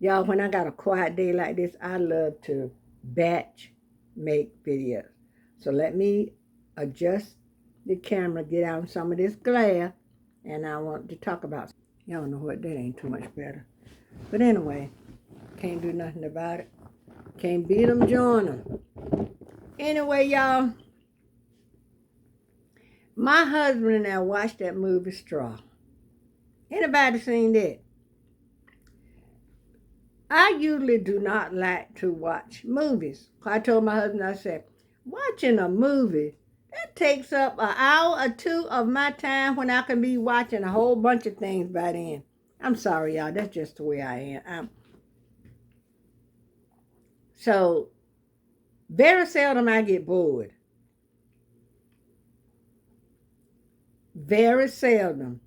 Y'all, when I got a quiet day like this, I love to batch make videos. So let me adjust the camera, get out some of this glare, and I want to talk about. Y'all know what, that ain't too much better. But anyway, can't do nothing about it. Can't beat them, join them. Anyway, y'all, my husband and I watched that movie Straw. Anybody seen that? I usually do not like to watch movies. I told my husband, I said, watching a movie, that takes up an hour or two of my time when I can be watching a whole bunch of things by then. I'm sorry, y'all. That's just the way I am. So, very seldom I get bored. Very seldom.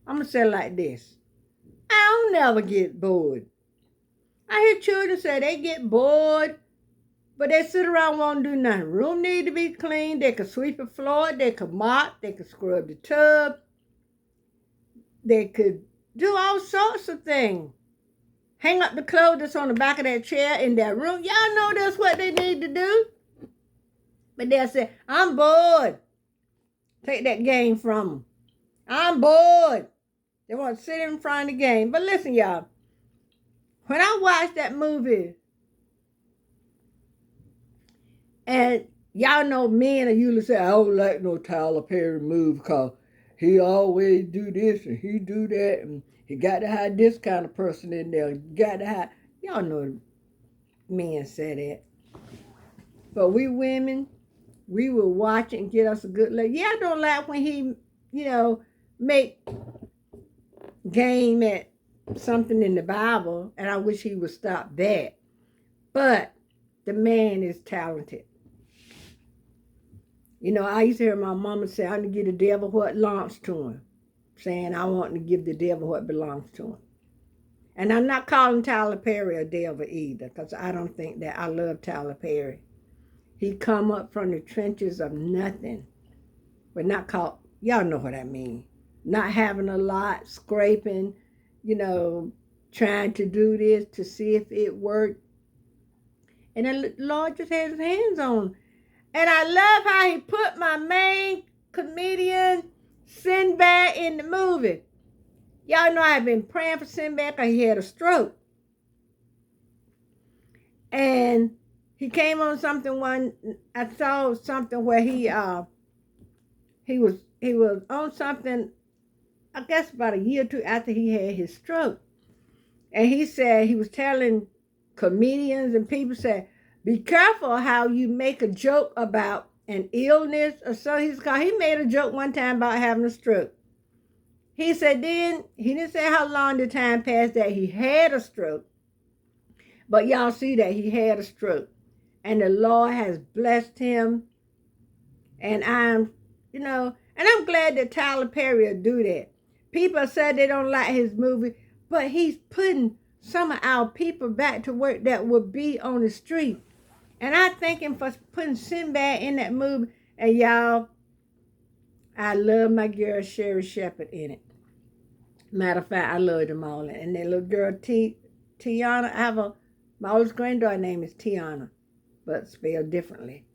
I'm going to say it like this. I don't never get bored. I hear children say they get bored, but they sit around and won't do nothing. Room need to be clean. They could sweep the floor. They could mop. They could scrub the tub. They could do all sorts of things. Hang up the clothes that's on the back of that chair in that room. Y'all know that's what they need to do. But they'll say, I'm bored. Take that game from them. I'm bored. They want to sit in front of the game. But listen, y'all. When I watched that movie, and y'all know men are usually say, I don't like no Tyler Perry movie because he always do this and he do that. And he got to have this kind of person in there. Got to have, y'all know men say that. But we women, we will watch and get us a good look. Yeah, I don't like when he, make game at something in the Bible, and I wish he would stop that. But the man is talented. I used to hear my mama say, I need to give the devil what belongs to him. Saying I want to give the devil what belongs to him. And I'm not calling Tyler Perry a devil either, because I don't think that. I love Tyler Perry. He come up from the trenches of nothing. But not called, y'all know what I mean. Not having a lot, scraping, trying to do this to see if it worked. And the Lord just has his hands on him. And I love how he put my main comedian, Sinbad, in the movie. Y'all know I've been praying for Sinbad because he had a stroke. And he came on something I saw something where he was on something, I guess about a year or two after he had his stroke. And he said, he was telling comedians and people, said, be careful how you make a joke about an illness or so. He made a joke one time about having a stroke. He said then, he didn't say how long the time passed that he had a stroke. But y'all see that he had a stroke. And the Lord has blessed him. And I'm glad that Tyler Perry will do that. People said they don't like his movie, but he's putting some of our people back to work that would be on the street. And I thank him for putting Sinbad in that movie. And y'all, I love my girl Sherry Shepherd in it. Matter of fact, I love them all. And that little girl Tiana, my oldest granddaughter's name is Tiana, but spelled differently.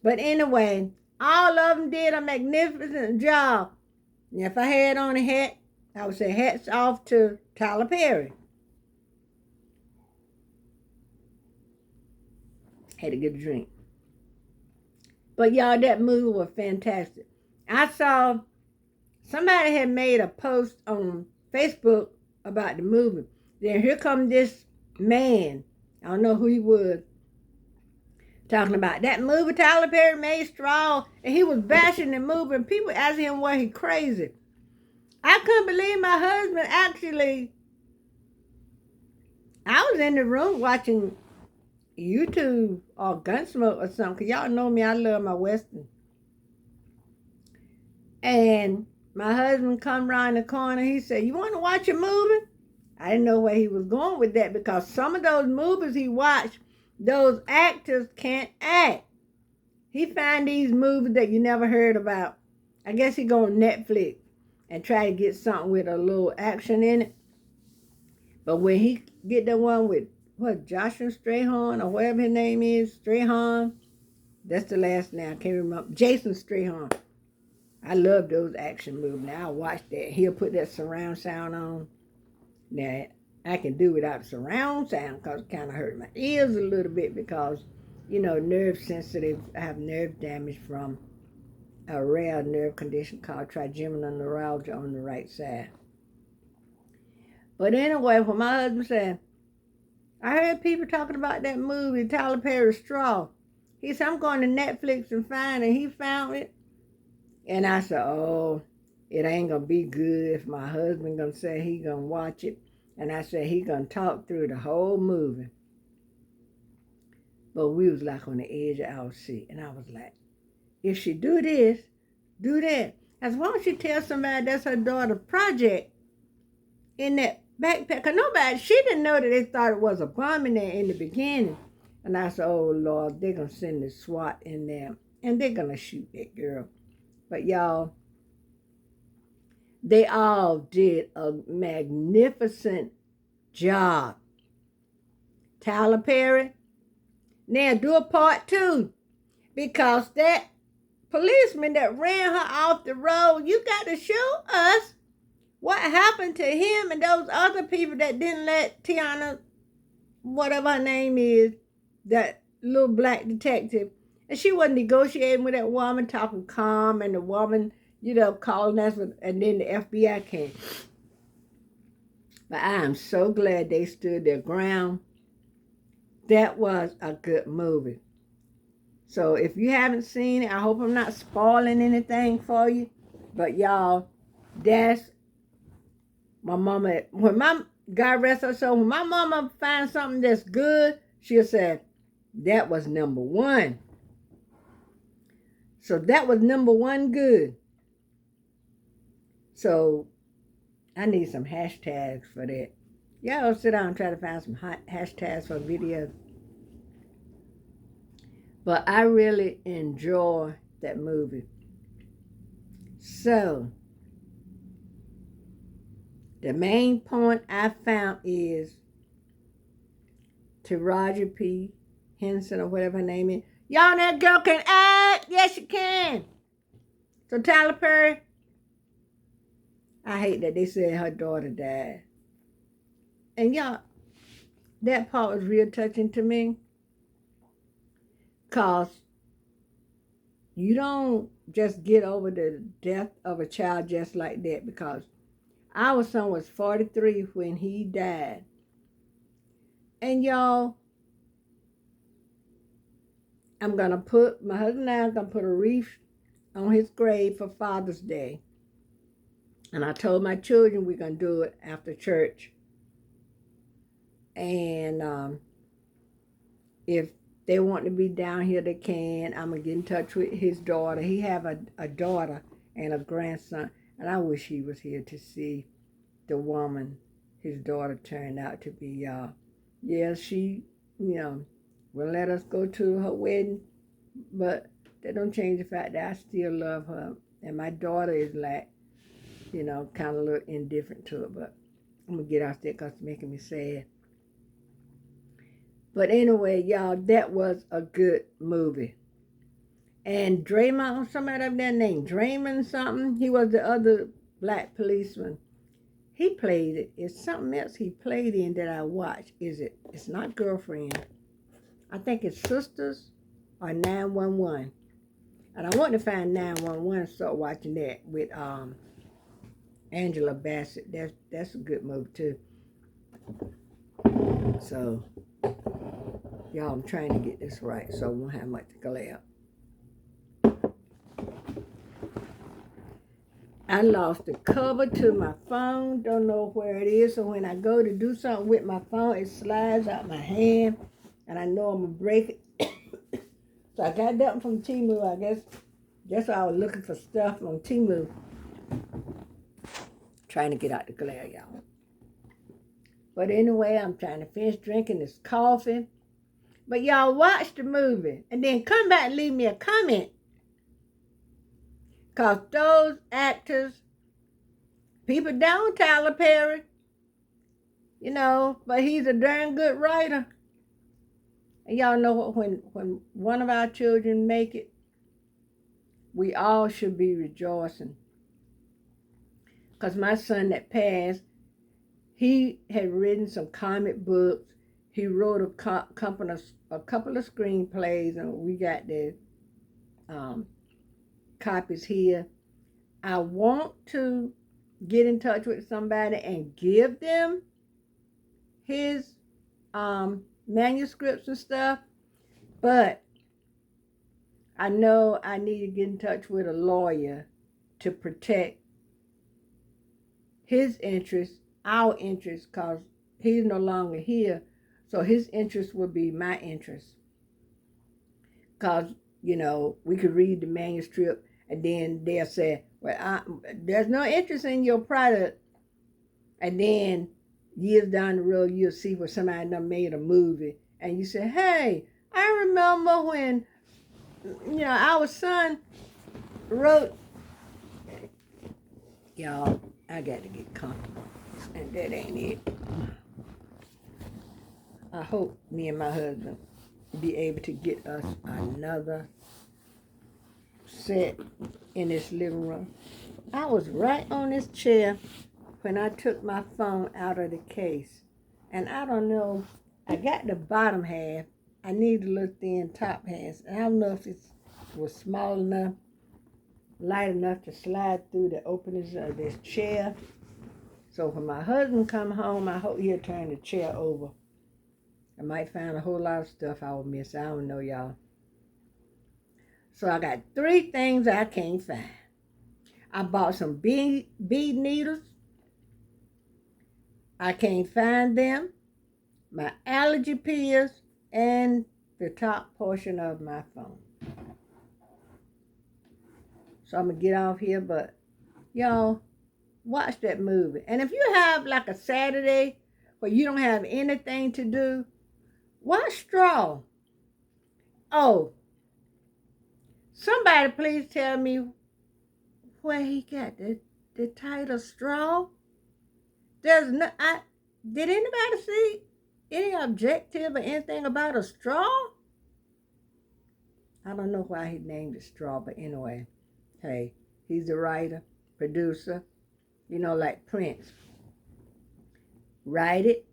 But anyway, all of them did a magnificent job. And if I had on a hat, I would say hats off to Tyler Perry. Had to get a drink. But y'all, that movie was fantastic. I saw somebody had made a post on Facebook about the movie. Then here come this man, I don't know who he was, talking about that movie Tyler Perry made Straw, and he was bashing the movie, and people asking him why he crazy. I couldn't believe my husband actually, I was in the room watching YouTube or Gunsmoke or something, because y'all know me, I love my Western. And my husband come around the corner, he said, you want to watch a movie? I didn't know where he was going with that, because some of those movies he watched, those actors can't act. He find these movies that you never heard about. I guess he go on Netflix and try to get something with a little action in it. But when he get the one with what Joshua Strayhorn or whatever his name is, Strayhorn, that's the last name. I can't remember. Jason Strayhorn. I love those action movies. Now I watch that. He'll put that surround sound on. Now I can do without surround sound because it kind of hurt my ears a little bit because, nerve sensitive. I have nerve damage from a rare nerve condition called trigeminal neuralgia on the right side. But anyway, when my husband said, I heard people talking about that movie, Tyler Perry's Straw. He said, I'm going to Netflix and find it. He found it. And I said, oh, it ain't going to be good if my husband going to say he going to watch it. And I said, he going to talk through the whole movie. But we was like on the edge of our seat. And I was like, if she do this, do that. I said, why don't you tell somebody that's her daughter's project in that backpack? Because she didn't know that they thought it was a bomb in there in the beginning. And I said, oh, Lord, they're going to send the SWAT in there. And they're going to shoot that girl. But y'all, they all did a magnificent job. Tyler Perry, now do a part 2. Because that policeman that ran her off the road, you got to show us what happened to him and those other people that didn't let Tiana, whatever her name is, that little black detective, and she wasn't negotiating with that woman, talking calm, and the woman, calling us, and then the FBI came. But I am so glad they stood their ground. That was a good movie. So if you haven't seen it, I hope I'm not spoiling anything for you. But y'all, that's my mama. God rest her soul, when my mama finds something that's good, she'll say, that was number 1. So that was number 1 good. So I need some hashtags for that. Y'all sit down and try to find some hashtags for videos. But I really enjoy that movie. So the main point I found is to Roger P. Henson or whatever her name is. Y'all, that girl can act. Yes, she can. So Tyler Perry, I hate that they said her daughter died. And y'all, that part was real touching to me. Because you don't just get over the death of a child just like that. Because our son was 43 when he died. And y'all, my husband and I are going to put a wreath on his grave for Father's Day. And I told my children we're going to do it after church. And if they want to be down here, they can. I'm going to get in touch with his daughter. He have a daughter and a grandson. And I wish he was here to see the woman his daughter turned out to be. She, will let us go to her wedding. But that don't change the fact that I still love her. And my daughter is like, kind of a little indifferent to it. But I'm going to get out there because it's making me sad. But anyway, y'all, that was a good movie. And Draymond, somebody up there named Draymond something, he was the other black policeman. He played it. It's something else he played in that I watched. It's not Girlfriend. I think it's Sisters or 911. And I want to find 911 and start watching that with Angela Bassett. That's a good movie too. So, y'all, I'm trying to get this right so I won't have much to glare. I lost the cover to my phone. Don't know where it is. So when I go to do something with my phone, it slides out my hand. And I know I'm going to break it. So I got that from Temu, I guess. That's why I was looking for stuff on Temu. Trying to get out the glare, y'all. But anyway, I'm trying to finish drinking this coffee. But y'all watch the movie. And then come back and leave me a comment. Because those actors, people down Tyler Perry, you know, but he's a darn good writer. And y'all know what, when one of our children make it, we all should be rejoicing. Because my son that passed, he had written some comic books. He wrote a couple of screenplays, and we got the copies here. I want to get in touch with somebody and give them his manuscripts and stuff, but I know I need to get in touch with a lawyer to protect his interests, our interests, because he's no longer here. So his interest would be my interest. Because, you know, we could read the manuscript and then they'll say, well, there's no interest in your product. And then years down the road, you'll see where somebody done made a movie. And you say, hey, I remember when, you know, our son wrote, y'all, I got to get comfortable. And that ain't it. I hope me and my husband be able to get us another set in this living room. I was right on this chair when I took my phone out of the case. And I don't know, I got the bottom half. I need the little thin top half. I don't know if it was small enough, light enough to slide through the openings of this chair. So when my husband come home, I hope he'll turn the chair over. I might find a whole lot of stuff I will miss. I don't know, y'all. So I got 3 things I can't find. I bought some bead needles. I can't find them. My allergy pills and the top portion of my phone. So I'm going to get off here, but y'all, watch that movie. And if you have like a Saturday where you don't have anything to do, watch Straw. Oh, somebody please tell me where he got the title Straw. There's no, did anybody see any objective or anything about a straw? I don't know why he named it Straw, but anyway, hey, he's a writer, producer, you know, like Prince. Write it.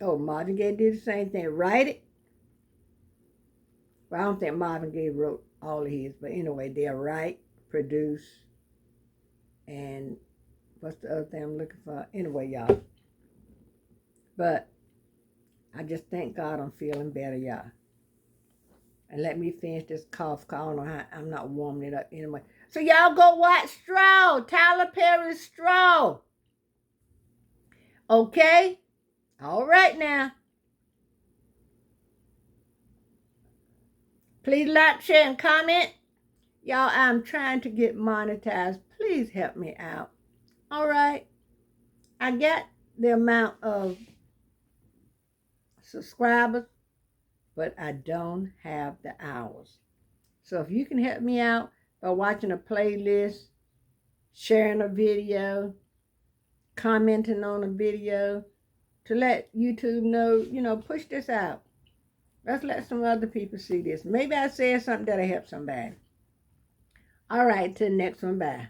Oh, Marvin Gaye did the same thing. Write it. Well, I don't think Marvin Gaye wrote all of his, but anyway, they'll write, produce, and what's the other thing I'm looking for? Anyway, y'all. But I just thank God I'm feeling better, y'all. And let me finish this cough, cause I don't know how, I'm not warming it up anyway. So y'all go watch Straw, Tyler Perry's Straw. Okay? All right now. Please like, share, and comment. Y'all, I'm trying to get monetized. Please help me out. All right? I got the amount of subscribers, but I don't have the hours. So if you can help me out by watching a playlist, sharing a video, commenting on a video, to let YouTube know, you know, push this out. Let's let some other people see this. Maybe I said something that'll help somebody. All right, till the next one, bye.